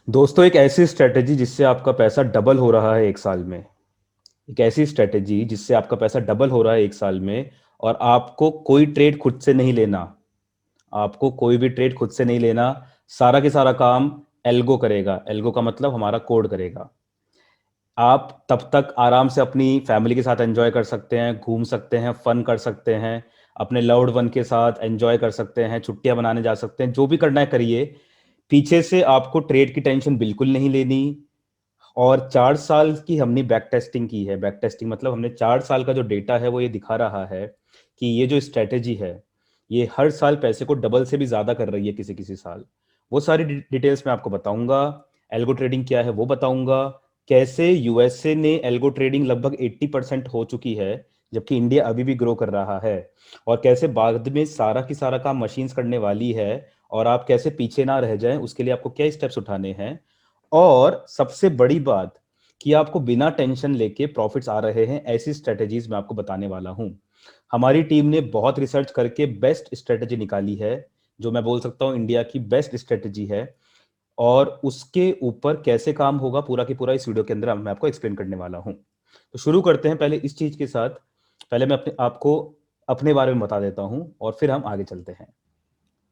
दोस्तों, एक ऐसी स्ट्रेटेजी जिससे आपका पैसा डबल हो रहा है एक साल में। एक ऐसी स्ट्रेटेजी जिससे आपका पैसा डबल हो रहा है एक साल में, और आपको कोई ट्रेड खुद से नहीं लेना। आपको कोई भी ट्रेड खुद से नहीं लेना। सारा के सारा काम एल्गो करेगा। एल्गो का मतलब हमारा कोड करेगा। आप तब तक आराम से अपनी फैमिली के साथ एंजॉय कर सकते हैं, घूम सकते हैं, फन कर सकते हैं, अपने लव्ड वन के साथ एंजॉय कर सकते हैं, छुट्टियां बनाने जा सकते हैं, जो भी करना है करिए। पीछे से आपको ट्रेड की टेंशन बिल्कुल नहीं लेनी। और 4 साल की हमने बैक टेस्टिंग की है। बैक टेस्टिंग मतलब हमने 4 साल का जो डेटा है वो ये दिखा रहा है कि ये जो स्ट्रेटेजी है ये हर साल पैसे को डबल से भी ज्यादा कर रही है किसी किसी साल। वो सारी डिटेल्स मैं आपको बताऊंगा। एल्गो ट्रेडिंग क्या है वो बताऊंगा। कैसे यूएसए ने एल्गो ट्रेडिंग लगभग 80% हो चुकी है, जबकि इंडिया अभी भी ग्रो कर रहा है। और कैसे बाद में सारा की सारा काम मशीन्स करने वाली है, और आप कैसे पीछे ना रह जाएं उसके लिए आपको क्या स्टेप्स उठाने हैं। और सबसे बड़ी बात कि आपको बिना टेंशन लेके प्रॉफिट्स आ रहे हैं, ऐसी स्ट्रेटेजीज मैं आपको बताने वाला हूं। हमारी टीम ने बहुत रिसर्च करके बेस्ट स्ट्रेटेजी निकाली है, जो मैं बोल सकता हूं इंडिया की बेस्ट स्ट्रेटेजी है। और उसके ऊपर कैसे काम होगा पूरा की पूरा इस वीडियो के अंदर मैं आपको एक्सप्लेन करने वाला हूं। तो शुरू करते हैं पहले इस चीज के साथ। पहले मैं अपने आपको अपने बारे में बता देता हूं और फिर हम आगे चलते हैं।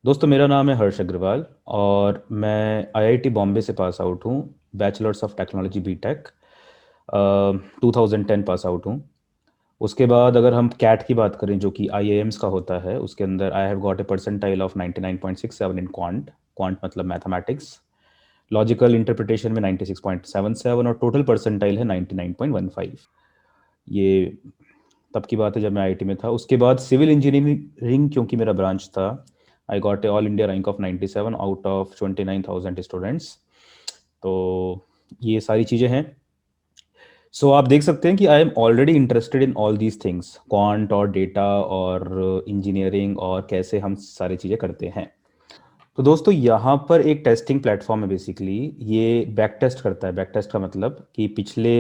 दोस्तों, मेरा नाम है हर्ष अग्रवाल और मैं आईआईटी बॉम्बे से पास आउट हूँ। Bachelors of technology BTech 2010 pass out हूँ। उसके बाद अगर हम कैट की बात करें जो कि आईआईएम्स का होता है, उसके अंदर I have got a percentile of 99.67 in quant. Quant मतलब मैथमेटिक्स। लॉजिकल इंटरप्रिटेशन में 96.77 और टोटल परसेंटाइल है 99.15। ये तब की बात है जब मैं आईआईटी में था। उसके बाद सिविल इंजीनियरिंग क्योंकि मेरा ब्रांच था, I got a all India rank of 97 out of 29,000 students. तो ये सारी चीज़ें हैं। सो आप देख सकते हैं कि I am already interested in all these things, quant और डेटा और इंजीनियरिंग और कैसे हम सारी चीज़ें करते हैं। तो दोस्तों, यहाँ पर एक टेस्टिंग प्लेटफॉर्म है। बेसिकली ये बैक टेस्ट करता है। बैक टेस्ट का मतलब कि पिछले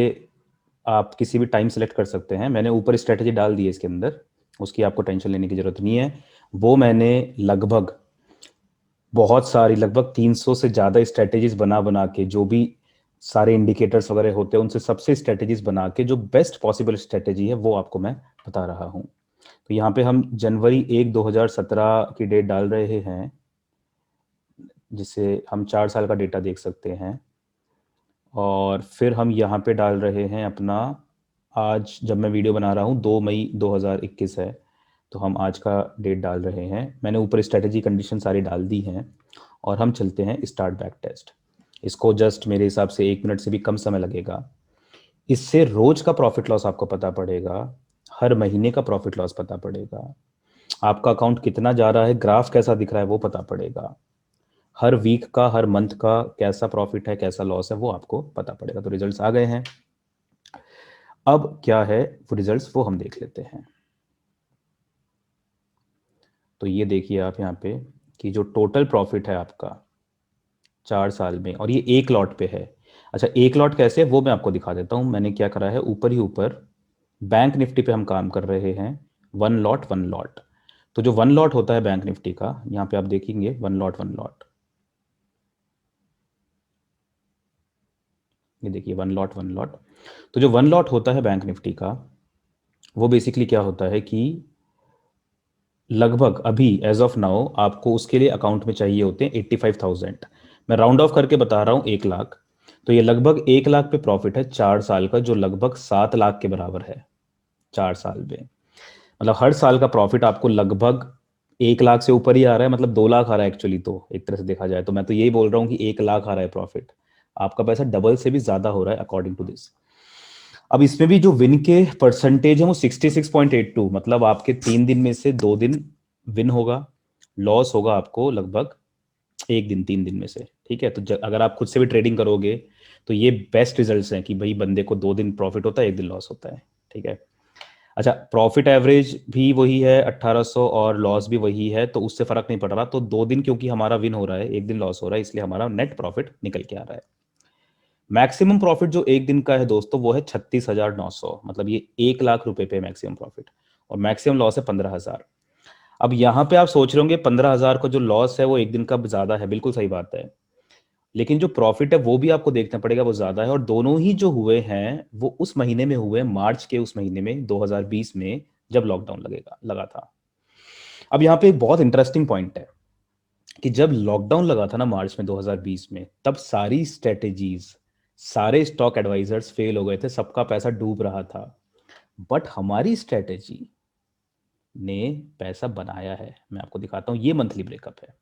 आप किसी भी टाइम सेलेक्ट कर सकते हैं। मैंने ऊपर स्ट्रेटेजी डाल दी है इसके अंदर, उसकी आपको टेंशन लेने की जरूरत नहीं है। वो मैंने लगभग बहुत सारी लगभग 300 से ज़्यादा स्ट्रेटेजीज बना बना के, जो भी सारे इंडिकेटर्स वगैरह होते हैं उनसे सबसे स्ट्रेटेजीज बना के जो बेस्ट पॉसिबल स्ट्रेटेजी है वो आपको मैं बता रहा हूँ। तो यहाँ पे हम जनवरी 1 2017 की डेट डाल रहे हैं, जिससे हम 4 साल का डेटा देख सकते हैं। और फिर हम यहाँ पे डाल रहे हैं अपना, आज जब मैं वीडियो बना रहा हूँ 2 मई 2021 है, तो हम आज का डेट डाल रहे हैं। मैंने ऊपर स्ट्रेटेजी कंडीशन सारी डाल दी हैं और हम चलते हैं स्टार्ट बैक टेस्ट। इसको जस्ट मेरे हिसाब से 1 मिनट से भी कम समय लगेगा। इससे रोज का प्रॉफिट लॉस आपको पता पड़ेगा, हर महीने का प्रॉफिट लॉस पता पड़ेगा, आपका अकाउंट कितना जा रहा है, ग्राफ कैसा दिख रहा है वो पता पड़ेगा, हर वीक का हर मंथ का कैसा प्रॉफिट है कैसा लॉस है वो आपको पता पड़ेगा। तो रिजल्ट्स आ गए हैं। अब क्या है वो रिजल्ट्स वो हम देख लेते हैं। तो ये देखिए आप यहाँ पे कि जो टोटल प्रॉफिट है आपका 4 साल में, और ये एक लॉट पे है। अच्छा, एक लॉट कैसे है वो मैं आपको दिखा देता हूँ। मैंने क्या करा है, ऊपर ही ऊपर बैंक निफ्टी पे हम काम कर रहे हैं। One lot one lot. तो जो वन लॉट होता है बैंक निफ्टी का, यहाँ पे आप देखेंगे वन लॉट वन लॉट। ये देखिए वन लॉट वन लॉट। तो जो वन लॉट होता है बैंक निफ्टी का, वो बेसिकली क्या होता है कि लगभग अभी एज ऑफ नाउ आपको उसके लिए अकाउंट में चाहिए होते हैं 85,000। मैं राउंड ऑफ करके बता रहा हूँ 1 लाख। तो ये लगभग 1 लाख पे प्रॉफिट है 4 साल का, जो लगभग 7 लाख के बराबर है 4 साल में। मतलब हर साल का प्रॉफिट आपको लगभग 1 लाख से ऊपर ही आ रहा है, मतलब 2 लाख आ रहा है एक्चुअली। तो एक तरह से देखा जाए तो मैं तो यही बोल रहा हूँ कि 1 लाख आ रहा है प्रॉफिट। आपका पैसा डबल से भी ज्यादा हो रहा है अकॉर्डिंग टू दिस। अब इसमें भी जो विन के परसेंटेज है वो 66.82, मतलब आपके 3 दिन में से 2 दिन विन होगा, लॉस होगा आपको लगभग 1 दिन 3 दिन में से। ठीक है, तो अगर आप खुद से भी ट्रेडिंग करोगे तो ये बेस्ट रिजल्ट्स हैं कि भाई बंदे को 2 दिन प्रॉफिट होता है 1 दिन लॉस होता है। ठीक है। अच्छा, प्रॉफिट एवरेज भी वही है 1800 और लॉस भी वही है, तो उससे फर्क नहीं पड़ रहा। तो 2 दिन क्योंकि हमारा विन हो रहा है 1 दिन लॉस हो रहा है, इसलिए हमारा नेट प्रॉफिट निकल के आ रहा है। मैक्सिमम प्रॉफिट जो 1 दिन का है दोस्तों वो है 36,900, मतलब ये 1 लाख रुपए पे मैक्सिमम प्रॉफिट। और मैक्सिमम लॉस है 15,000। अब यहाँ पे आप सोच रहे होंगे 15,000 का जो लॉस है वो 1 दिन का ज्यादा है। बिल्कुल सही बात है। लेकिन जो प्रॉफिट है वो भी आपको देखना पड़ेगा, वो ज्यादा है। और दोनों ही जो हुए हैं वो उस महीने में हुए, मार्च के उस महीने में 2020 में, जब लॉकडाउन लगा था। अब यहाँ पे एक बहुत इंटरेस्टिंग पॉइंट है कि जब लॉकडाउन लगा था ना मार्च में 2020 में, तब सारी स्ट्रेटेजीज, सारे स्टॉक एडवाइजर्स फेल हो गए थे, सबका पैसा डूब रहा था। बट हमारी स्ट्रेटेजी ने पैसा बनाया है। मैं आपको दिखाता हूँ, ये मंथली ब्रेकअप है।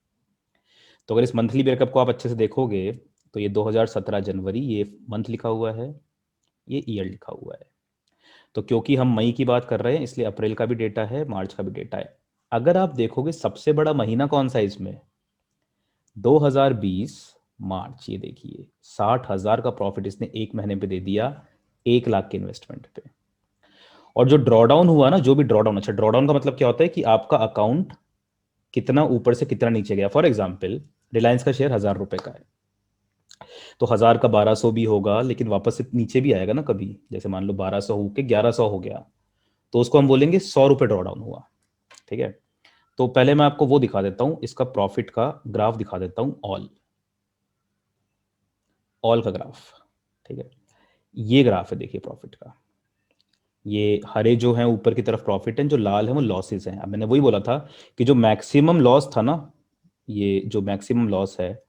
तो अगर इस मंथली ब्रेकअप को आप अच्छे से देखोगे तो ये 2017 जनवरी, ये मंथ लिखा हुआ है, ये ईयर लिखा हुआ है। तो क्योंकि हम मई की बात कर रहे हैं इसलिए अप्रैल का भी डेटा है, मार्च का भी डेटा है। अगर आप देखोगे सबसे बड़ा महीना कौन सा है इसमें, 2020 मार्च, ये देखिए 60,000 का प्रॉफिट इसने एक महीने पे दे दिया, 1 लाख के इन्वेस्टमेंट पे। और जो ड्रॉडाउन हुआ ना, जो भी ड्रॉडाउन, अच्छा ड्रॉडाउन का मतलब क्या होता है कि आपका अकाउंट कितना ऊपर से कितना नीचे गया। फॉर एग्जाम्पल रिलायंस का शेयर 1,000 रुपए का है, तो 1,000 का 1,200 भी होगा, लेकिन वापस से नीचे भी आएगा ना कभी। जैसे मान लो 1,200 हो के 1,100 हो गया, तो उसको हम बोलेंगे 100 रुपये ड्रॉडाउन हुआ। ठीक है, तो पहले मैं आपको वो दिखा देता हूं, इसका प्रॉफिट का ग्राफ दिखा देता हूं, ऑल ऑल का ग्राफ। ठीक है, ये ग्राफ है देखिए प्रॉफिट का। ये हरे जो हैं ऊपर की तरफ प्रॉफिट है, जो लाल है वो लॉसेस हैं। अब मैंने वही बोला था कि जो मैक्सिमम लॉस था ना, ये जो मैक्सिमम लॉस है,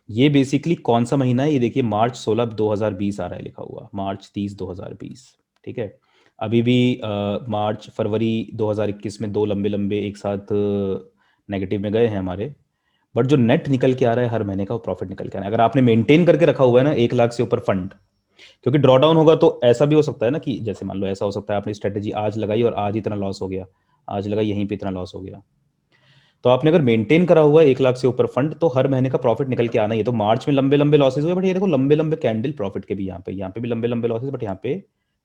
ये बेसिकली कौन सा महीना है, ये देखिए मार्च 16 2020 आ रहा है लिखा हुआ, मार्च 30 2020। ठीक है, अभी भी मार्च फरवरी 2021 में दो लंबे लंबे एक साथ नेगेटिव में गए हैं हमारे। बट जो नेट निकल के आ रहा है हर महीने का, वो प्रॉफिट निकल के आ रहा है। अगर आपने मेंटेन करके रखा हुआ है ना 1 लाख से ऊपर फंड, क्योंकि ड्रॉडाउन होगा तो ऐसा भी हो सकता है ना कि जैसे मान लो ऐसा हो सकता है आपने स्ट्रेटेजी आज लगाई और आज इतना लॉस हो गया, आज लगाई यहीं पे इतना लॉस हो गया। तो आपने अगर मेंटेन करा हुआ है 1 लाख से ऊपर फंड, तो हर महीने का प्रॉफिट निकल के आना ही है। तो मार्च में लंबे लंबे लॉसेज हुए, बट ये देखो लंबे लंबे कैंडल प्रॉफिट के भी, यहाँ पे भी लंबे लंबे लॉसेज, बट यहाँ पे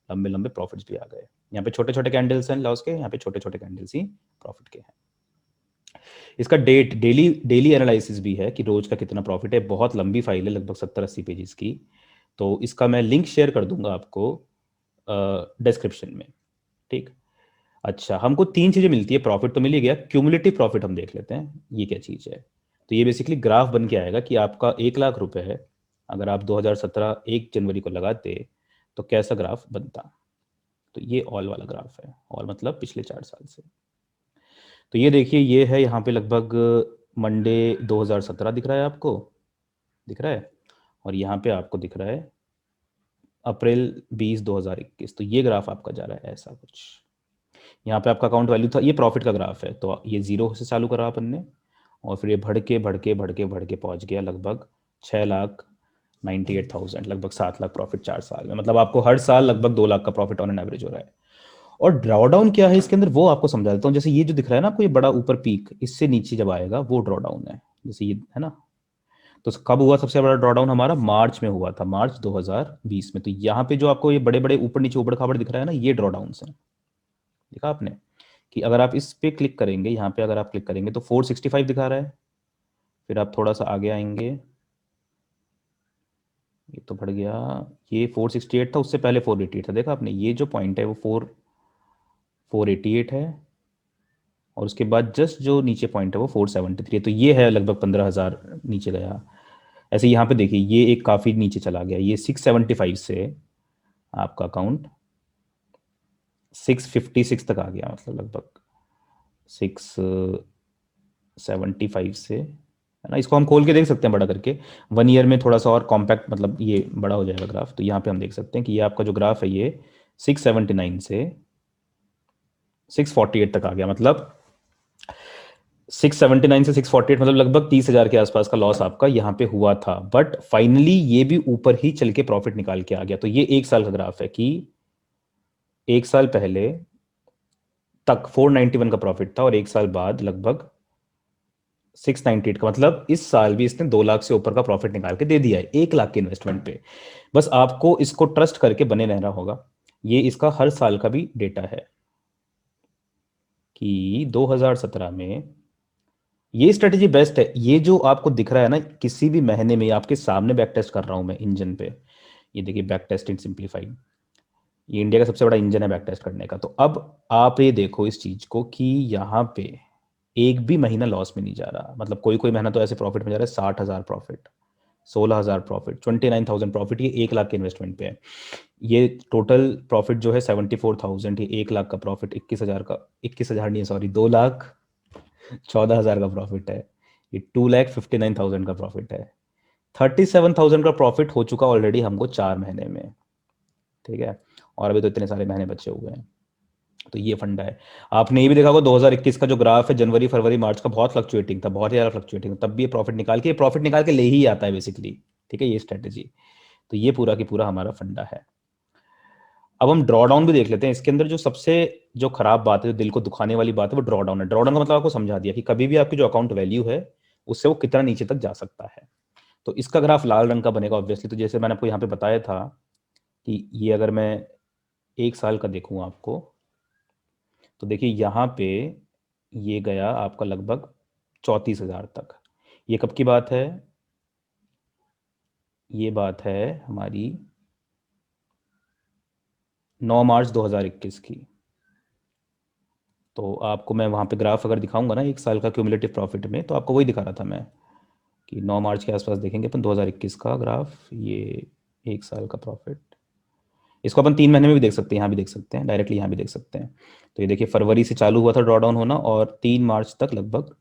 लंबे लंबे प्रॉफिट्स भी आ गए। यहाँ पे छोटे छोटे कैंडल्स हैं लॉस के, यहाँ पे छोटे छोटे कैंडल्स ही प्रॉफिट के हैं। इसका डेली डेली एनालिसिस भी है कि रोज का कितना प्रॉफिट है। बहुत लंबी फाइल है, लगभग 70-80 पेजेस की। तो इसका मैं लिंक शेयर कर दूंगा आपको डिस्क्रिप्शन में। ठीक, अच्छा हमको तीन चीजें मिलती है, प्रॉफिट तो मिल ही गया, क्यूमुलेटिव प्रॉफिट हम देख लेते हैं ये क्या चीज है। तो ये बेसिकली ग्राफ बन के आएगा कि आपका 1 लाख रुपए है, अगर आप 2017 1 जनवरी को लगाते तो कैसा ग्राफ बनता। तो ये ऑल वाला ग्राफ है, ऑल मतलब पिछले 4 साल से। तो ये देखिए, ये है यहाँ पे लगभग मंडे 2017 दिख रहा है आपको, दिख रहा है। और यहाँ पे आपको दिख रहा है अप्रैल 20 2021। तो ये ग्राफ आपका जा रहा है ऐसा कुछ। यहाँ पे आपका अकाउंट वैल्यू था, ये प्रॉफिट का ग्राफ है, तो ये 0 से चालू करा अपन ने, और फिर ये बढ़ के पहुंच गया लगभग 6,98,000, लगभग 7 लाख प्रॉफिट 4 साल में। मतलब आपको हर साल लगभग 2 लाख का प्रॉफिट ऑन एन एवरेज हो रहा है। और ड्रॉडाउन क्या है इसके अंदर, वो आपको समझा देता हूँ। जैसे ये जो दिख रहा है ना आपको, ये बड़ा ऊपर पीक, इससे नीचे जब आएगा वो ड्रॉडाउन है, जैसे ये है ना। तो कब हुआ सबसे बड़ा ड्रॉडाउन हमारा, मार्च में हुआ था, मार्च 2020 में। तो यहाँ पे जो आपको ये बड़े बड़े ऊपर नीचे उबड़ खाबड़ दिख रहा है ना, ये ड्रॉडाउन है। देखा आपने कि अगर आप इस पे क्लिक करेंगे, यहाँ पे अगर आप क्लिक करेंगे तो 465 दिखा रहा है। फिर आप थोड़ा सा आगे आएंगे, ये तो बढ़ गया, ये 468 था, उससे पहले 488 था। देखा आपने, ये जो पॉइंट है वो 488 है, और उसके बाद जस्ट जो नीचे पॉइंट है वो 473 है। तो ये है लगभग 15,000 नीचे गया। ऐसे यहाँ पे देखिए ये एक काफ़ी नीचे चला गया, ये 675 से आपका अकाउंट 656 तक आ गया, मतलब लगभग 675 से, है ना। इसको हम खोल के देख सकते हैं बड़ा करके, 1 ईयर में थोड़ा सा और कॉम्पैक्ट, मतलब ये बड़ा हो जाएगा ग्राफ। तो यहाँ पे हम देख सकते हैं कि ये आपका जो ग्राफ है ये 679 से 648 तक आ गया। मतलब 679 से 648, मतलब लगभग 30,000 के आसपास का लॉस आपका यहाँ पे हुआ था। बट फाइनली ये भी ऊपर ही चल के प्रॉफिट निकाल के आ गया। तो ये 1 साल का ग्राफ है कि 1 साल पहले तक 491 का प्रॉफिट था, और 1 साल बाद लगभग 698 का, मतलब इस साल भी इसने 2 लाख से ऊपर का प्रॉफिट निकाल के दे दिया है 1 लाख के इन्वेस्टमेंट पे। बस आपको इसको ट्रस्ट करके बने रहना होगा। ये इसका हर साल का भी डेटा है कि 2017 में ये स्ट्रेटेजी बेस्ट है। ये जो आपको दिख रहा है ना, किसी भी महीने में आपके सामने बैक टेस्ट कर रहा हूं मैं इंजन पे, ये देखिए बैक टेस्टिंग सिंप्लीफाइड, ये इंडिया का सबसे बड़ा इंजन है बैक टेस्ट करने का। तो अब आप ये देखो इस चीज को कि यहाँ पे एक भी महीना लॉस में नहीं जा रहा, मतलब कोई कोई महीना तो ऐसे प्रॉफिट में जा रहा है, 60,000 प्रॉफिट, 16,000 प्रॉफिट, 29,000 प्रॉफिट, ये 1 लाख के इन्वेस्टमेंट पे है। ये टोटल प्रॉफिट जो है 74,000, ये 1 लाख का प्रॉफिट, 21,000 का, 21,000 नहीं सॉरी, 2,14,000 का प्रॉफिट है। ये 2,59,000 का प्रॉफिट है। 37,000 का प्रॉफिट हो चुका ऑलरेडी हमको 4 महीने में, ठीक है, और अभी तो इतने सारे महीने बचे हुए हैं। तो ये फंडा है। आपने ये भी देखा होगा 2021 का जो ग्राफ है, जनवरी फरवरी मार्च का बहुत फ्लक्चुएटिंग था, बहुत ज़्यादा फ्लक्चुएटिंग, तब भी ये प्रॉफिट निकाल के ले ही आता है बेसिकली, ठीक है, ये स्ट्रेटेजी। तो ये पूरा की पूरा हमारा फंडा है। अब हम ड्रॉ डाउन भी देख लेते हैं। इसके अंदर जो सबसे जो खराब बात है, जो दिल को दुखाने वाली बात है, वो ड्रॉ डाउन है। ड्रॉ डाउन का मतलब आपको समझा दिया कि कभी भी आपकी जो अकाउंट वैल्यू है उससे वो कितना नीचे तक जा सकता है। तो इसका ग्राफ लाल रंग का बनेगा ऑब्वियसली। तो जैसे मैंने आपको यहाँ पे बताया था कि ये अगर मैं 1 साल का देखूँ आपको, तो देखिए यहाँ पे ये गया आपका लगभग 34,000 तक। ये कब की बात है? ये बात है हमारी 9 मार्च 2021 की। तो आपको मैं वहाँ पे ग्राफ अगर दिखाऊंगा ना 1 साल का क्यूमुलेटिव प्रॉफिट में, तो आपको वही दिखा रहा था मैं कि 9 मार्च के आसपास देखेंगे अपन 2021 का ग्राफ, ये 1 साल का प्रॉफिट। इसको अपन 3 महीने में भी देख सकते हैं, यहाँ भी देख सकते हैं, डायरेक्टली यहाँ भी देख सकते हैं। तो ये देखिए फरवरी से चालू हुआ था ड्रॉ डाउन होना, और 3 मार्च तक लगभग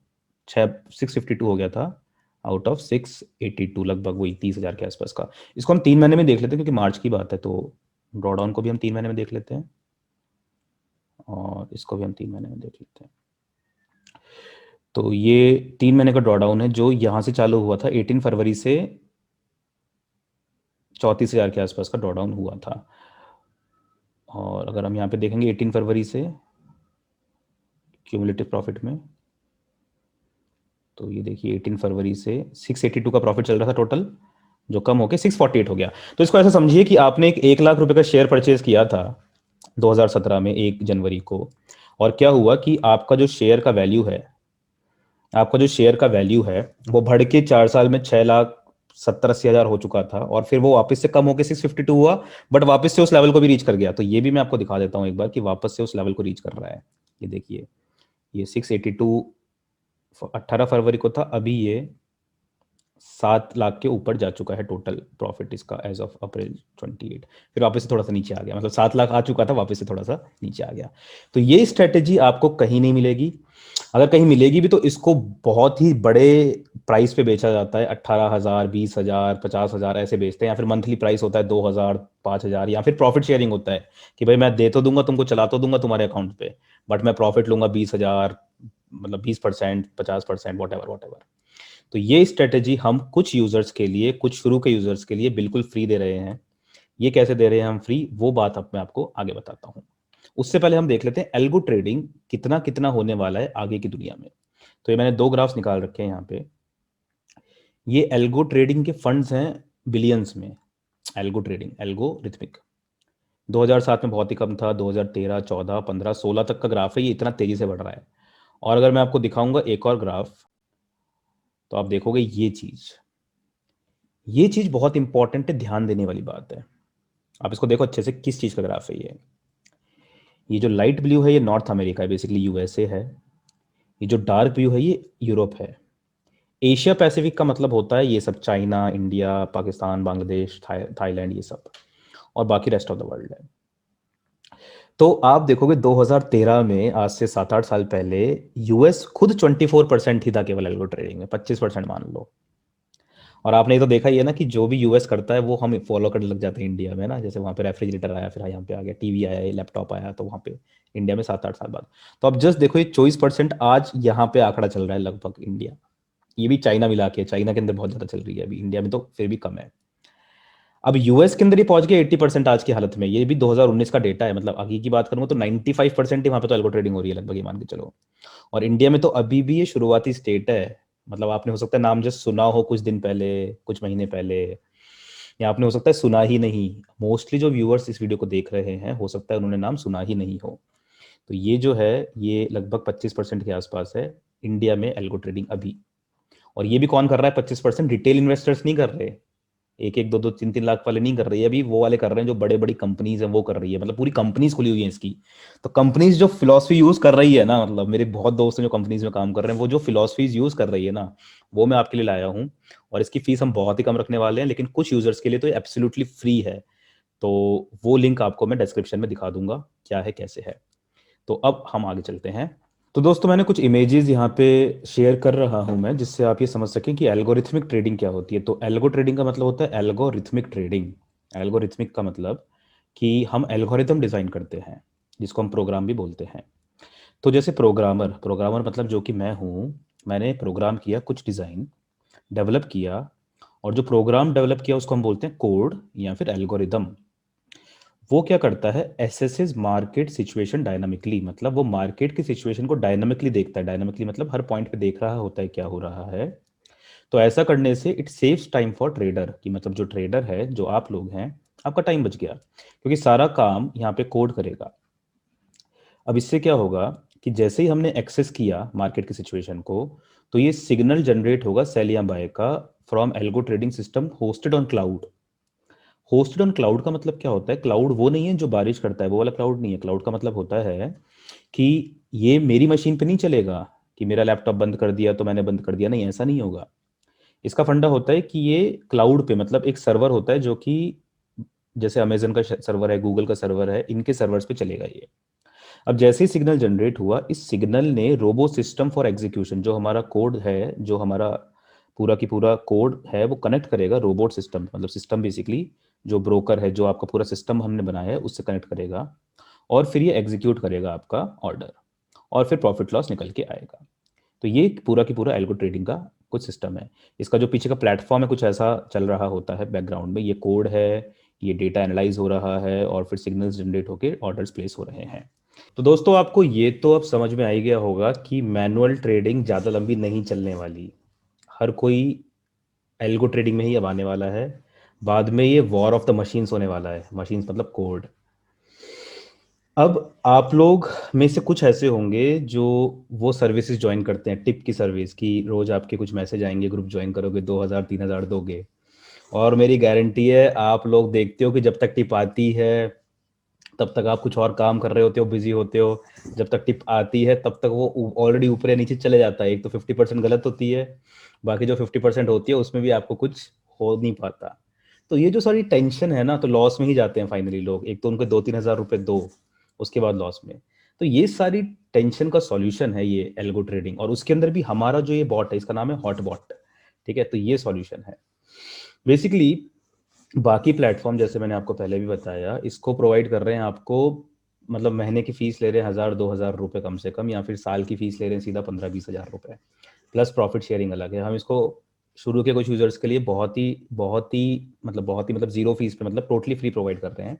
652 हो गया था आउट ऑफ 682, लगभग वही 30,000 के आसपास का। इसको हम 3 महीने में देख लेते हैं क्योंकि मार्च की बात है, तो ड्रॉ डाउन को भी हम 3 महीने में देख लेते हैं, और इसको भी हम 3 महीने में देख लेते हैं। तो ये 3 महीने का ड्रॉ डाउन है जो यहाँ से चालू हुआ था 18 फरवरी से 34,000 के आसपास का ड्रॉ डाउन हुआ था। और अगर हम यहाँ पे देखेंगे 18 फरवरी से क्यूमुलेटिव प्रॉफिट में, तो ये देखिए 18 फरवरी से 682 का प्रॉफिट चल रहा था टोटल, जो कम होकर 648 हो गया। तो इसको ऐसा समझिए कि आपने एक 1 लाख रुपए का शेयर परचेज किया था 2017 में 1 जनवरी को, और क्या हुआ कि आपका जो शेयर का वैल्यू है, वो बढ़ के 4 साल में 6,70,80,000 हो चुका था, और फिर वो वापस से कम होकर 652 हुआ, बट वापस से उस लेवल को भी रीच कर गया। तो ये भी मैं आपको दिखा देता हूँ एक बार कि वापस से उस लेवल को रीच कर रहा है। ये देखिए, ये 682 18 फरवरी को था, अभी ये 7 लाख के ऊपर जा चुका है टोटल प्रॉफिट इसका एज ऑफ अप्रैल 28। फिर वापस से थोड़ा सा नीचे आ गया, मतलब 7 लाख आ चुका था, वापस से थोड़ा सा नीचे आ गया। तो ये स्ट्रेटेजी आपको कहीं नहीं मिलेगी। अगर कहीं मिलेगी भी तो इसको बहुत ही बड़े प्राइस पे बेचा जाता है, 18,000, 20,000, 50,000 ऐसे बेचते हैं, या फिर मंथली प्राइस होता है 2,000, 5,000, या फिर प्रॉफिट शेयरिंग होता है कि भाई मैं दे तो दूंगा तुमको, चला तो दूंगा तुम्हारे अकाउंट पे, बट मैं प्रॉफिट लूंगा 20,000, मतलब 20%, 50%, वॉट एवर वॉट एवर। तो ये स्ट्रेटेजी हम कुछ यूजर्स के लिए, कुछ शुरू के यूजर्स के लिए बिल्कुल फ्री दे रहे हैं। ये कैसे दे रहे हैं हम फ्री, वो बात अब मैं आपको आगे बताता हूँ। उससे पहले हम देख लेते हैं एल्गो ट्रेडिंग कितना कितना होने वाला है आगे की दुनिया में। तो ये मैंने 2 ग्राफ्स निकाल रखे हैं यहाँ पे। ये एल्गो ट्रेडिंग के फंड्स हैं बिलियंस में। एल्गो ट्रेडिंग, एल्गोरिथमिक, 2007 में बहुत ही कम था, 2013, 14, 15, 16 तक का ग्राफ है, ये इतना तेजी से बढ़ रहा है। और अगर मैं आपको दिखाऊंगा एक और ग्राफ, तो आप देखोगे ये चीज बहुत इंपॉर्टेंट है, ध्यान देने वाली बात है। आप इसको देखो अच्छे से, किस चीज का ग्राफ है ये जो लाइट ब्लू है ये नॉर्थ अमेरिका है, बेसिकली यूएसए है। ये जो डार्क ब्लू है ये यूरोप है। एशिया पैसिफिक का मतलब होता है ये सब, China, India, Pakistan, Bangladesh, Thailand, ये सब, और बाकी रेस्ट ऑफ द वर्ल्ड है। तो आप देखोगे 2013 में, आज से 7-8 साल पहले, यूएस खुद 24% ही था केवल एल्गो ट्रेडिंग में, 25% मान लो। और आपने ये तो देखा ही है ना कि जो भी यूएस करता है वो हम फॉलो करने लग जाते हैं इंडिया में ना। जैसे वहाँ पे रेफ्रिजरेटर आया, फिर यहाँ पे आ गया, टीवी आया, लैपटॉप आया, तो वहाँ पे इंडिया में 7-8 साल बाद। तो अब जस्ट देखो ये 24% आज यहाँ पे आंकड़ा चल रहा है लगभग इंडिया। ये भी चाइना मिला के, चाइना के अंदर बहुत ज़्यादा चल रही है अभी, इंडिया में तो फिर भी कम है। अब यूएस के अंदर ही पहुंच गया 80% आज की हालत में। ये भी 2019 का डेटा है, मतलब अभी की बात करूंगा तो 95% ही वहाँ पे तो एल्गो ट्रेडिंग हो रही है लगभग, ये मान के चलो। और इंडिया में तो अभी भी ये शुरुआती स्टेट है। मतलब आपने हो सकता है नाम जस्ट सुना हो कुछ दिन पहले, कुछ महीने पहले, या आपने हो सकता है सुना ही नहीं। मोस्टली जो व्यूअर्स इस वीडियो को देख रहे हैं हो सकता है उन्होंने नाम सुना ही नहीं हो। तो ये जो है ये लगभग 25% के आसपास है इंडिया में एल्गो ट्रेडिंग अभी। और ये भी कौन कर रहा है? 25% रिटेल इन्वेस्टर्स नहीं कर रहे, एक एक दो दो तीन तीन लाख वाले नहीं कर रही है अभी, वो वाले कर रहे हैं जो बड़े बड़ी कंपनीज हैं वो कर रही है, मतलब पूरी कंपनीज खुली हुई है इसकी। तो कंपनीज जो फिलॉसफी यूज कर रही है ना, मतलब मेरे बहुत दोस्त हैं जो कंपनीज में काम कर रहे हैं, वो जो फिलॉसफीज यूज कर रही है ना, वो मैं आपके लिए लाया हूँ। और इसकी फीस हम बहुत ही कम रखने वाले हैं, लेकिन कुछ यूजर्स के लिए तो ये एब्सोल्युटली फ्री है। तो वो लिंक आपको मैं डिस्क्रिप्शन में दिखा दूंगा क्या है कैसे है। तो अब हम आगे चलते हैं। तो दोस्तों मैंने कुछ इमेजेस यहाँ पे शेयर कर रहा हूँ मैं, जिससे आप ये समझ सकें कि एल्गोरिथमिक ट्रेडिंग क्या होती है। तो एल्गो ट्रेडिंग का मतलब होता है एल्गोरिथमिक ट्रेडिंग। एल्गोरिथमिक का मतलब कि हम एल्गोरिथम डिज़ाइन करते हैं, जिसको हम प्रोग्राम भी बोलते हैं। तो जैसे प्रोग्रामर, प्रोग्रामर मतलब जो कि मैं हूँ, मैंने प्रोग्राम किया, कुछ डिज़ाइन डेवलप किया, और जो प्रोग्राम डेवलप किया उसको हम बोलते हैं कोड या फिर एल्गोरिदम। वो क्या करता है, एसेसेस मार्केट सिचुएशन डायनामिकली, मतलब वो मार्केट की सिचुएशन को डायनामिकली देखता है। डायनामिकली मतलब हर पॉइंट पे देख रहा होता है क्या हो रहा है। तो ऐसा करने से it saves time for trader, कि मतलब जो ट्रेडर है, जो आप लोग हैं, आपका टाइम बच गया, क्योंकि सारा काम यहाँ पे कोड करेगा। अब इससे क्या होगा कि जैसे ही हमने एक्सेस किया मार्केट की सिचुएशन को, तो ये सिग्नल जनरेट होगा सेल या बाय का from algo trading system hosted on cloud. Hosted on cloud का मतलब क्या होता है, क्लाउड वो नहीं है जो बारिश करता है, वो वाला क्लाउड नहीं है। क्लाउड का मतलब होता है कि ये मेरी मशीन पे नहीं चलेगा, कि मेरा लैपटॉप बंद कर दिया तो मैंने बंद कर दिया, नहीं, ऐसा नहीं होगा। इसका फंडा होता है कि ये क्लाउड पे, मतलब एक सर्वर होता है जो कि जैसे अमेजन का सर्वर है, गूगल का सर्वर है, इनके सर्वर्स पे चलेगा ये। अब जैसे ही सिग्नल जनरेट हुआ, इस सिग्नल ने रोबो सिस्टम फॉर एग्जीक्यूशन, जो हमारा कोड है, जो हमारा पूरा की पूरा कोड है, वो कनेक्ट करेगा रोबोट सिस्टम, मतलब सिस्टम बेसिकली जो ब्रोकर है, जो आपका पूरा सिस्टम हमने बनाया है, उससे कनेक्ट करेगा। और फिर ये एग्जीक्यूट करेगा आपका ऑर्डर, और फिर प्रॉफिट लॉस निकल के आएगा। तो ये पूरा की पूरा एल्गो ट्रेडिंग का कुछ सिस्टम है। इसका जो पीछे का प्लेटफॉर्म है कुछ ऐसा चल रहा होता है बैकग्राउंड में, ये कोड है, ये डेटा एनालाइज हो रहा है, और फिर सिग्नल्स जनरेट होकर ऑर्डर्स प्लेस हो रहे हैं। तो दोस्तों आपको ये तो अब समझ में आ ही गया होगा कि मैनुअल ट्रेडिंग ज़्यादा लंबी नहीं चलने वाली। हर कोई एल्गो ट्रेडिंग में ही अब आने वाला है। बाद में ये वॉर ऑफ द मशीन्स होने वाला है, मशीन्स मतलब कोड। अब आप लोग में से कुछ ऐसे होंगे जो वो सर्विसेज ज्वाइन करते हैं, टिप की सर्विस की, रोज आपके कुछ मैसेज आएंगे, ग्रुप ज्वाइन करोगे 2,000 3,000 दोगे। और मेरी गारंटी है आप लोग देखते हो कि जब तक टिप आती है तब तक आप कुछ और काम कर रहे होते हो, बिजी होते हो। जब तक टिप आती है तब तक वो ऑलरेडी ऊपर या नीचे चले जाता है। एक तो 50% गलत होती है, बाकी जो 50% होती है उसमें भी आपको कुछ हो नहीं पाता। तो ये जो सारी टेंशन है ना, तो लॉस में ही जाते हैं फाइनली लोग। एक तो उनको 2-3 हज़ार रुपये दो, उसके बाद लॉस में। तो ये सारी टेंशन का सॉल्यूशन है ये एल्गो ट्रेडिंग, और उसके अंदर भी हमारा जो ये बॉट है, इसका नाम है हॉट बॉट। ठीक है, तो ये सॉल्यूशन है बेसिकली। बाकी प्लेटफॉर्म जैसे मैंने आपको पहले भी बताया, इसको प्रोवाइड कर रहे हैं आपको, मतलब महीने की फीस ले रहे हैं 1,000-2,000 रुपये कम से कम, या फिर साल की फीस ले रहे हैं सीधा 15-20 हज़ार रुपये, प्लस प्रॉफिट शेयरिंग अलग है। हम इसको शुरू के कुछ यूजर्स के लिए बहुत ही मतलब जीरो फीस पे, मतलब टोटली फ्री प्रोवाइड कर रहे हैं।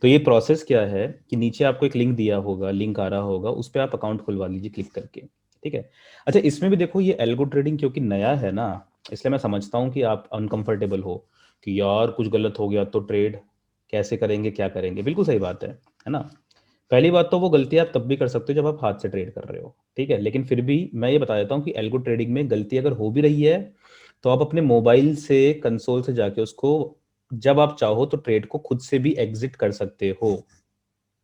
तो ये प्रोसेस क्या है कि नीचे आपको एक लिंक दिया होगा, लिंक आ रहा होगा, उस पर आप अकाउंट खुलवा लीजिए क्लिक करके। ठीक है। अच्छा, इसमें भी देखो ये एल्गो ट्रेडिंग क्योंकि नया है ना, इसलिए मैं समझता हूँ कि आप अनकंफर्टेबल हो कि यार कुछ गलत हो गया तो ट्रेड कैसे करेंगे, क्या करेंगे। बिल्कुल सही बात है ना। पहली बात तो वो गलती आप तब भी कर सकते हो जब आप हाथ से ट्रेड कर रहे हो, ठीक है। लेकिन फिर भी मैं ये बता देता हूँ कि एल्गो ट्रेडिंग में गलती अगर हो भी रही है तो आप अपने मोबाइल से कंसोल से जाके उसको जब आप चाहो तो ट्रेड को खुद से भी एग्जिट कर सकते हो।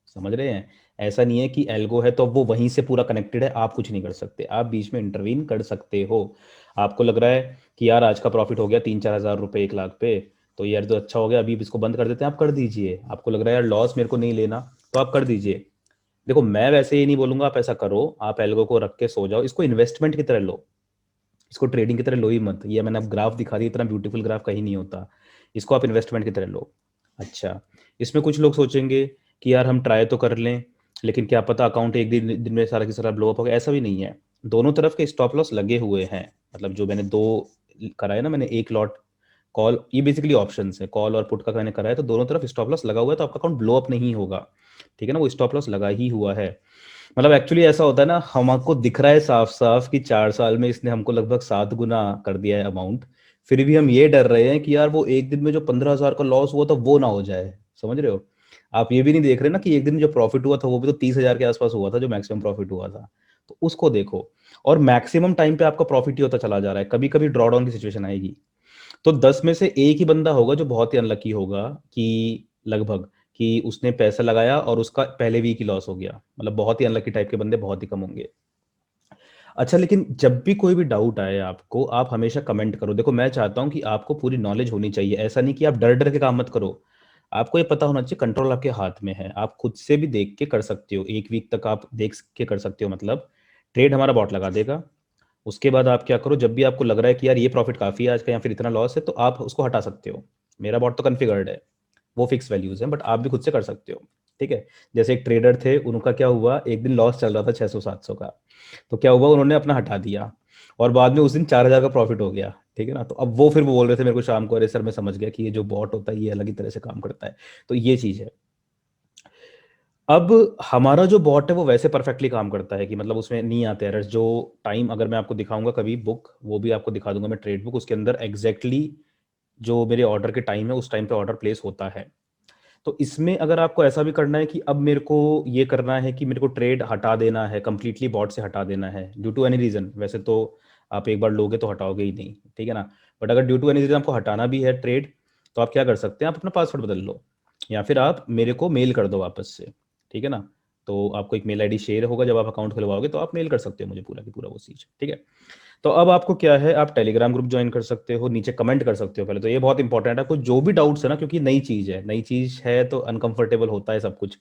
समझ रहे हैं। ऐसा नहीं है कि एल्गो है तो वो वहीं से पूरा कनेक्टेड है, आप कुछ नहीं कर सकते, आप बीच में इंटरवीन कर सकते हो। आपको लग रहा है कि यार आज का प्रॉफिट हो गया 3-4 हज़ार रुपये 1 लाख पे, तो यार तो अच्छा हो गया, अभी इसको बंद कर देते हैं, आप कर दीजिए। आपको लग रहा है यार लॉस मेरे को नहीं लेना, तो आप कर दीजिए। देखो मैं वैसे ही नहीं बोलूंगा आप ऐसा करो, आप एल्गो को रख के सो जाओ, इसको इन्वेस्टमेंट की तरह लो, इसको ट्रेडिंग की तरह लो ही मत। ये मैंने अब ग्राफ दिखा दिया, इतना ब्यूटीफुल ग्राफ कहीं नहीं होता। इसको आप इन्वेस्टमेंट की तरह लो। अच्छा, इसमें कुछ लोग सोचेंगे कि यार हम ट्राई तो कर लें, लेकिन क्या पता अकाउंट एक दिन में सारा की सारा ब्लो अप हो गया। ऐसा भी नहीं है, दोनों तरफ के स्टॉप लॉस लगे हुए हैं। मतलब जो मैंने दो कराए ना, मैंने एक लॉट कॉल, ये बेसिकली ऑप्शन है, कॉल और पुट का मैंने कराया, तो दोनों तरफ स्टॉप लॉस लगा हुआ है, तो आपका अकाउंट ब्लो अप नहीं होगा। ठीक है ना, वो स्टॉप लॉस लगा ही हुआ है। मतलब एक्चुअली ऐसा होता है ना, हमको दिख रहा है साफ साफ कि 4 साल में इसने हमको लगभग 7 गुना कर दिया है अमाउंट। फिर भी हम ये डर रहे हैं कि यार वो एक दिन में जो 15,000 का लॉस हुआ था वो ना हो जाए। समझ रहे हो। आप ये भी नहीं देख रहे ना कि एक दिन में जो प्रॉफिट हुआ था वो भी तो 30,000 के आसपास हुआ था, जो मैक्सिमम प्रॉफिट हुआ था। तो उसको देखो। और मैक्सिमम टाइम पे आपका प्रॉफिट ही होता चला जा रहा है, कभी कभी ड्रॉ डाउन की सिचुएशन आएगी। तो 10 में से एक ही बंदा होगा जो बहुत ही अनलकी होगा, कि लगभग कि उसने पैसा लगाया और उसका पहले वीक ही लॉस हो गया। मतलब बहुत ही अनलकी टाइप के बंदे बहुत ही कम होंगे। अच्छा, लेकिन जब भी कोई भी डाउट आए आपको, आप हमेशा कमेंट करो। देखो, मैं चाहता हूँ कि आपको पूरी नॉलेज होनी चाहिए। ऐसा नहीं कि आप डर डर के काम मत करो। आपको ये पता होना चाहिए, कंट्रोल आपके हाथ में है। आप खुद से भी देख के कर सकते हो, 1 वीक तक आप देख के कर सकते हो। मतलब ट्रेड हमारा बॉट लगा देगा। उसके बाद आप क्या करो, जब भी आपको लग रहा है कि यार ये प्रॉफिट काफ़ी है आज का या फिर इतना लॉस है, तो आप उसको हटा सकते हो। मेरा बॉट तो कॉन्फ़िगर्ड है, वो फिक्स वैल्यूज़ हैं, बट आप भी खुद से कर सकते हो। ठीक है? जैसे एक ट्रेडर थे, उनका क्या हुआ, एक दिन लॉस चल रहा था 600-700 का। तो क्या हुआ, उन्होंने अपना हटा दिया और बाद में उस दिन 4000 का प्रॉफिट हो गया। ठीक है ना? तो अब वो फिर वो बोल रहे थे मेरे को शाम को, अरे सर मैं समझ गया कि ये जो बॉट होता है ये अलग ही तरह से काम करता है। तो ये चीज़ है। अब हमारा जो बॉट है वो वैसे परफेक्टली काम करता है कि मतलब उसमें नहीं आते एरर्स। जो टाइम अगर मैं आपको दिखाऊंगा कभी बुक, वो भी आपको दिखा दूंगा मैं, ट्रेड बुक, उसके अंदर एग्जैक्टली जो मेरे ऑर्डर के टाइम है उस टाइम पे ऑर्डर प्लेस होता है। तो इसमें अगर आपको ऐसा भी करना है कि अब मेरे को ये करना है कि मेरे को ट्रेड हटा देना है, कंप्लीटली बॉट से हटा देना है ड्यू टू एनी रीजन, वैसे तो आप एक बार लोगे तो हटाओगे ही नहीं, ठीक है ना? बट अगर ड्यू टू एनी रीजन आपको हटाना भी है ट्रेड, तो आप क्या कर सकते हैं, आप अपना पासवर्ड बदल लो या फिर आप मेरे को मेल कर दो वापस से। ठीक है ना? तो आपको एक मेल आईडी शेयर होगा जब आप अकाउंट खुलवाओगे, तो आप मेल कर सकते हो मुझे पूरा की पूरा वो चीज़। ठीक है? तो अब आपको क्या है, आप टेलीग्राम ग्रुप ज्वाइन कर सकते हो, नीचे कमेंट कर सकते हो। पहले तो ये बहुत इंपॉर्टेंट है, आपको जो भी डाउट्स है ना, क्योंकि नई चीज़ है, नई चीज़ है तो अनकंफर्टेबल होता है सब कुछ।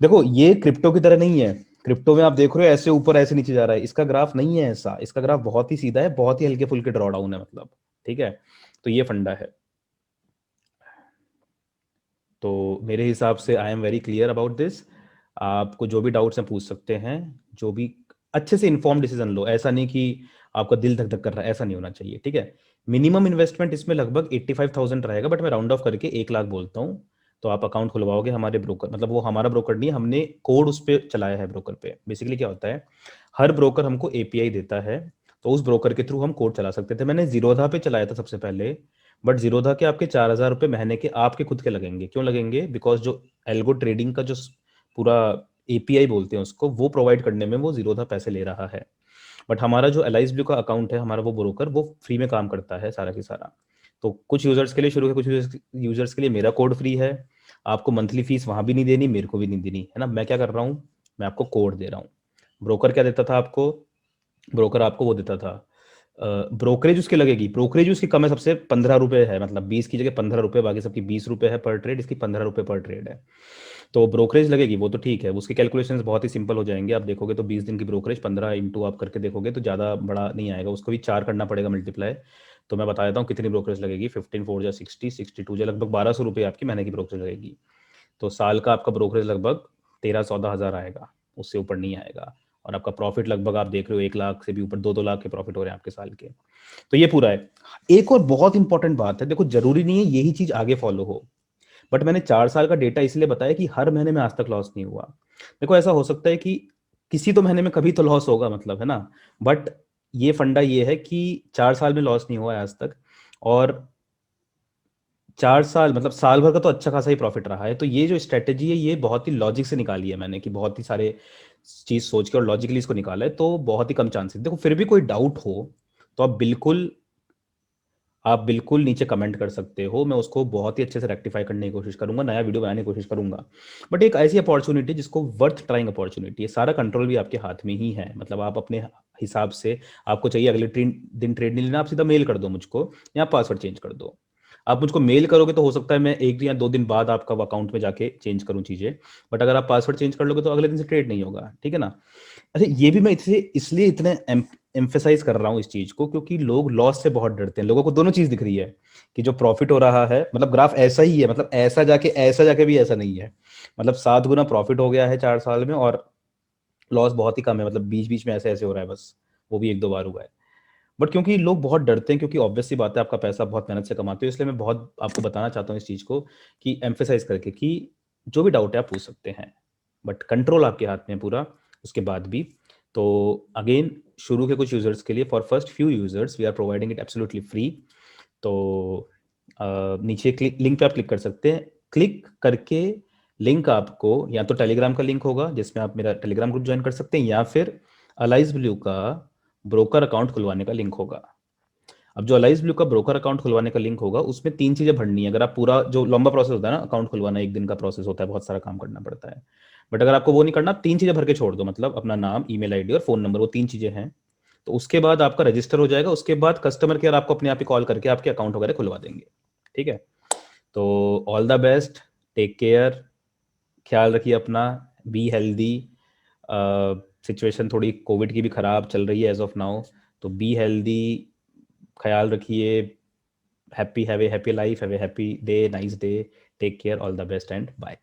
देखो, ये क्रिप्टो की तरह नहीं है। क्रिप्टो में आप देख रहे हो ऐसे ऊपर ऐसे नीचे जा रहा है, इसका ग्राफ नहीं है ऐसा। इसका ग्राफ बहुत ही सीधा है, बहुत ही हल्के फुल्के ड्रॉ डाउन है मतलब। ठीक है? तो ये फंडा है। तो मेरे हिसाब से I am very clear about this. आपको जो भी डाउट्स हैं पूछ सकते हैं। जो भी, अच्छे से इन्फॉर्म डिसीजन लो। ऐसा नहीं कि आपका दिल धक धक कर रहा है, ऐसा नहीं होना चाहिए। ठीक है? मिनिमम इन्वेस्टमेंट इसमें लगभग 85,000 रहेगा, बट मैं राउंड ऑफ करके 1 लाख बोलता हूँ। तो आप अकाउंट खुलवाओगे हमारे ब्रोकर, मतलब वो हमारा ब्रोकर नहीं है, हमने कोड उस पर चलाया है ब्रोकर पे। बेसिकली क्या होता है, हर ब्रोकर हमको एपीआई देता है, तो उस ब्रोकर के थ्रू हम कोड चला सकते थे। मैंने जीरोधा पे चलाया था सबसे पहले, बट जीरोधा के आपके 4,000 रुपये महीने के आपके खुद के लगेंगे। क्यों लगेंगे? बिकॉज जो एल्गो ट्रेडिंग का जो पूरा एपीआई बोलते हैं उसको, वो प्रोवाइड करने में वो जीरोधा पैसे ले रहा है। बट हमारा जो एलाइज ब्लू का अकाउंट है, हमारा वो ब्रोकर, वो फ्री में काम करता है सारा की सारा। तो कुछ यूजर्स के लिए शुरू है, कुछ यूजर्स के लिए मेरा कोड फ्री है। आपको मंथली फीस वहां भी नहीं देनी, मेरे को भी नहीं देनी है ना। मैं क्या कर रहा हूँ, मैं आपको कोड दे रहा हूँ। ब्रोकर क्या देता था आपको, ब्रोकर आपको वो देता था, ब्रोकरेज उसकी लगेगी, ब्रोकरेज उसकी कम है सबसे, 15 रुपये है। मतलब 20 की जगह 15 रुपये, बाकी सबकी 20 रुपये है पर ट्रेड, इसकी 15 रुपये पर ट्रेड है। तो ब्रोकरेज लगेगी, वो तो ठीक है, उसके कैलकुलेशंस बहुत ही सिंपल हो जाएंगे। आप देखोगे तो 20 दिन की ब्रोकरेज 15 इंटू आप करके देखोगे तो ज़्यादा बड़ा नहीं आएगा, उसको भी 4 करना पड़ेगा मल्टीप्लाई। तो मैं बता देता हूँ कितनी ब्रोकरेज लगेगी। 15 4 जा 60, 62 जा लगभग 1200 रुपये आपकी महीने की ब्रोकरेज लगेगी। तो साल का आपका ब्रोकरेज लगभग 13-14 हज़ार आएगा, उससे ऊपर नहीं आएगा। और आपका प्रॉफिट लगभग आप देख रहे हो 1 लाख से भी ऊपर, 2-2 लाख के प्रॉफिट हो रहे हैं आपके साल के। तो ये पूरा है। एक और बहुत इंपॉर्टेंट बात है, देखो जरूरी नहीं है यही चीज आगे फॉलो हो, बट मैंने 4 साल का डेटा इसलिए बताया कि हर महीने में आज तक लॉस नहीं हुआ। देखो, ऐसा हो सकता है कि किसी तो महीने में कभी तो लॉस होगा, मतलब है ना। बट ये फंडा ये है कि 4 साल में लॉस नहीं हुआ है आज तक। और 4 साल मतलब साल भर का तो अच्छा खासा ही प्रॉफिट रहा है। तो ये जो स्ट्रेटेजी है ये बहुत ही लॉजिक से निकाली है मैंने, कि बहुत ही सारे चीज सोच के और लॉजिकली इसको निकाला है, तो बहुत ही कम चांसेस। देखो, फिर भी कोई डाउट हो तो आप बिल्कुल नीचे कमेंट कर सकते हो, मैं उसको बहुत ही अच्छे से रेक्टिफाई करने की कोशिश करूंगा, नया वीडियो बनाने की कोशिश करूंगा। बट एक ऐसी अपॉर्चुनिटी जिसको वर्थ ट्राइंग अपॉर्चुनिटी है, सारा कंट्रोल भी आपके हाथ में ही है। मतलब आप अपने हिसाब से, आपको चाहिए अगले दिन ट्रेड नहीं लेना, आप सीधा मेल कर दो मुझको या पासवर्ड चेंज कर दो। आप मुझको मेल करोगे तो हो सकता है मैं 1 या 2 दिन बाद आपका अकाउंट में जाके चेंज करूं चीज़ें। बट अगर आप पासवर्ड चेंज कर लोगे तो अगले दिन से ट्रेड नहीं होगा, ठीक है ना? अच्छा, ये भी मैं इसे इसलिए इतने एम्फेसाइज कर रहा हूँ इस चीज को, क्योंकि लोग लॉस से बहुत डरते हैं। लोगों को दोनों चीज दिख रही है, कि जो प्रॉफिट हो रहा है, मतलब ग्राफ ऐसा ही है, मतलब ऐसा जाके भी ऐसा नहीं है। मतलब 7 गुना प्रॉफिट हो गया है 4 साल में, और लॉस बहुत ही कम है, मतलब बीच बीच में ऐसे ऐसे हो रहा है बस, वो भी 1-2 बार हुआ है। बट क्योंकि लोग बहुत डरते हैं, क्योंकि ऑब्वियस सी बात है, आपका पैसा बहुत मेहनत से कमाते हो, इसलिए मैं बहुत आपको बताना चाहता हूँ इस चीज़ को, कि एम्फेसाइज करके, कि जो भी डाउट है आप पूछ सकते हैं, बट कंट्रोल आपके हाथ में है पूरा उसके बाद भी। तो अगेन, शुरू के कुछ यूजर्स के लिए, for first few users we are providing it absolutely free. तो नीचे लिंक पे आप क्लिक कर सकते हैं। क्लिक करके लिंक आपको या तो टेलीग्राम का लिंक होगा जिसमें आप मेरा टेलीग्राम ग्रुप ज्वाइन कर सकते हैं, या फिर अलाइज ब्लू का ब्रोकर अकाउंट खुलवाने का लिंक होगा। अब जो अलाइज ब्लू का ब्रोकर अकाउंट खुलवाने का लिंक होगा उसमें 3 चीज़ें भरनी है। अगर आप पूरा जो लंबा प्रोसेस होता है ना अकाउंट खुलवाना, एक दिन का प्रोसेस होता है, बहुत सारा काम करना पड़ता है। बट अगर आपको वो नहीं करना, 3 चीज़ें भर के छोड़ दो, मतलब अपना नाम, ईमेल आईडी और फ़ोन नंबर, वो 3 चीज़ें हैं। तो उसके बाद आपका रजिस्टर हो जाएगा। उसके बाद कस्टमर केयर आपको अपने आप ही कॉल करके आपके अकाउंट वगैरह खुलवा देंगे। ठीक है? तो all the best, take care, ख्याल रखिए अपना, बी हेल्दी। सिचुएशन थोड़ी कोविड की भी ख़राब चल रही है एज ऑफ नाउ, तो बी हेल्दी, ख्याल रखिए। Happy, have a happy life, have a happy day, nice day, take care, all the best and bye.